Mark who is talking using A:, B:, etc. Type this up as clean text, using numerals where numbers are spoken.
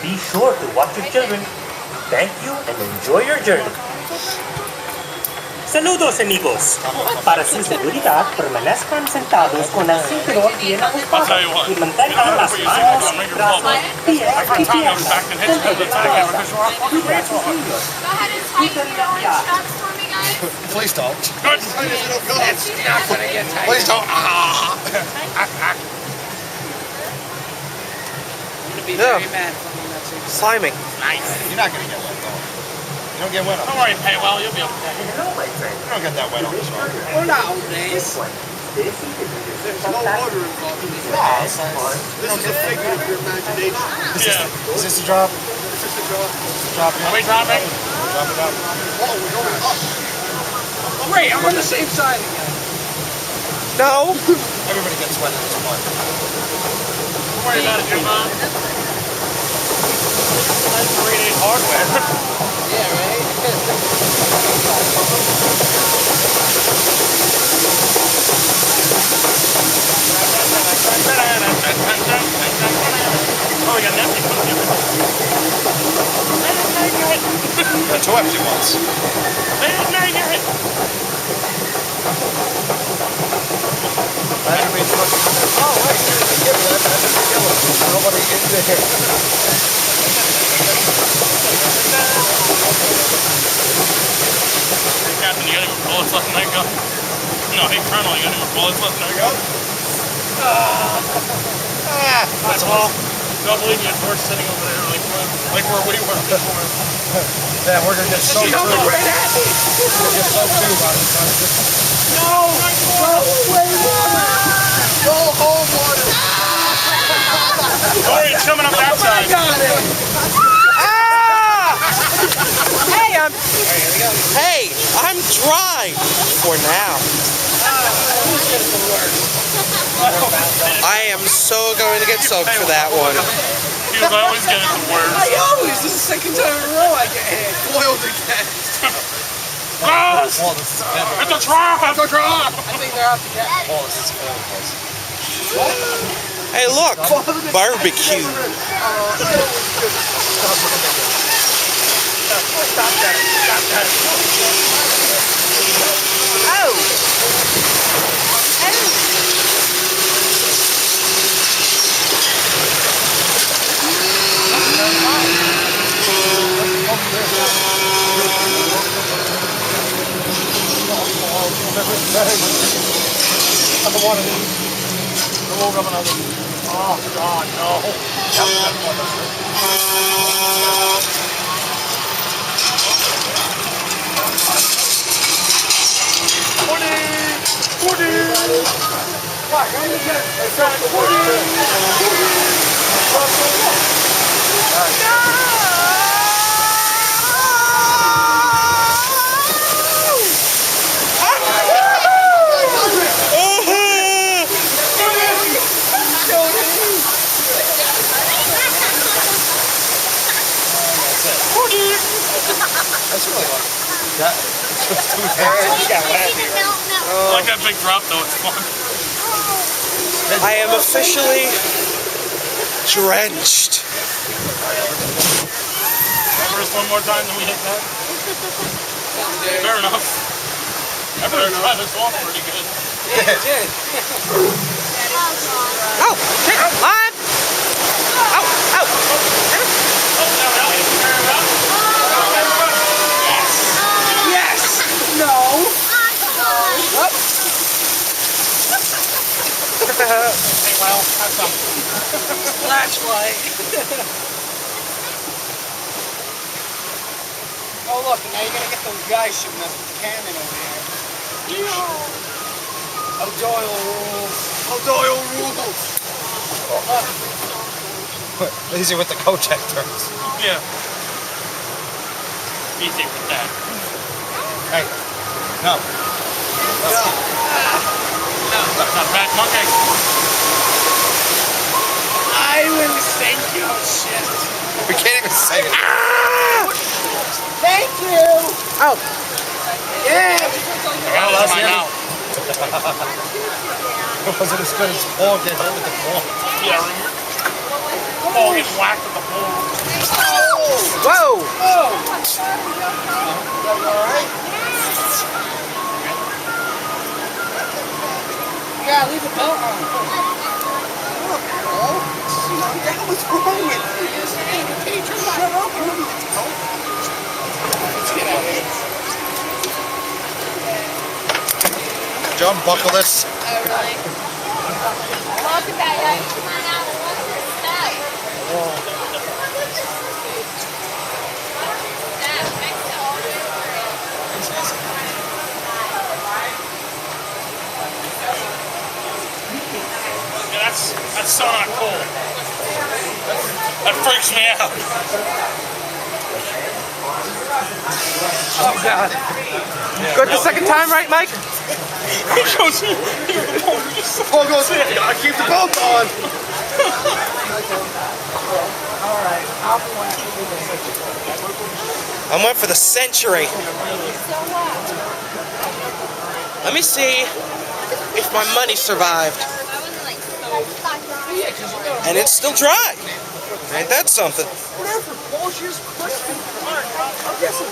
A: Be sure to watch your children. Thank you and enjoy your journey. Saludos amigos. Para su seguridad, permanezcan sentados con el cinturón bien ajustado y mantengan las manos, brazos, pies y piernas entrelazadas.
B: Please don't.
C: Good. It's not going to get tight.
B: Please don't.
C: Be very mad for me, that's it.
B: Slimy.
C: Nice.
B: You're not going to get wet, though. You don't get wet on
C: Don't worry, PAYWELL, you'll be okay.
B: You don't get that wet on this one.
C: We're not old days.
D: There's no water involved in this. This is a figment of your imagination.
C: Yeah.
B: Is this a drop?
D: This is a drop.
B: Drop
C: Are we dropping?
B: Drop it up.
D: Oh, we're going up.
C: Oh, great, I'm on the same side again.
B: No! Everybody gets wet at this point.
C: Don't worry about it, your mom. Nice 3-8 hardware. Yeah, right? Oh, we got an empty one here.
B: Got two empty ones. Battery fucking. Oh, wait, there's a giver. There's nobody in there.
C: Captain, you got any more bullets left in that gun? No, hey, Colonel, you got any more bullets left in that gun? That's all. Don't believe me, we're sitting over there like where we were before.
B: Yeah, we're gonna get soaked too.
C: Right at me.
B: We're gonna get soaked too by the time.
C: No! Go away, water!
D: Go home, water.
C: Don't worry, it's coming up that side.
B: Ah! Hey, I'm dry for now. I am so going to get soaked for that one.
C: He was always getting the worst.
E: This is the second time in a row I get hit.
D: Boiled again.
C: Yes! It's a trap! It's a trap!
E: I think they're out to get me.
B: Hey, look, barbecue.
C: Stop that! Stop that! Oh God,
B: That's really like that.
C: I like that big drop though, it's fun.
B: I am officially drenched.
C: First one more time, then we hit that. Fair enough. Everybody tried this off pretty good.
E: Yeah, it did.
B: Oh, take it live. Oh, oh.
E: Yes! No!
C: Hey, well, have some.
E: Flashlight. Oh look, now you're gonna get those guys shooting us with the cannon over there. O'Doyle rules.
D: O'Doyle rules.
B: Easy with the Kojak turns.
C: Yeah. Easy with that.
B: Hey, no.
D: No.
C: That's not bad monkey.
E: I wouldn't thank you. Oh shit.
B: We can't even say it.
E: Thank you!
B: Oh.
E: Yeah!
C: Well, that's my mouth.
B: It wasn't as good as Paul getting hit with the ball.
C: Yeah, remember? Paul getting whacked with the ball.
E: Yeah, leave the belt on. What's wrong with you? Shut up. Let's get out of here.
B: John, buckle this.
F: Oh, really? Look at that, yeah. Come on out. Look at this stuff. That makes it all
C: Yeah, that's so not cool. That freaks me out.
B: Oh, God. Good the second time, right, Mike?
D: Paul goes, I keep the belt on.
B: I went for the century. Let me see if my money survived. And it's still dry. Ain't that something?
D: Whatever, Paul, she's crispy. All right, I'll get some.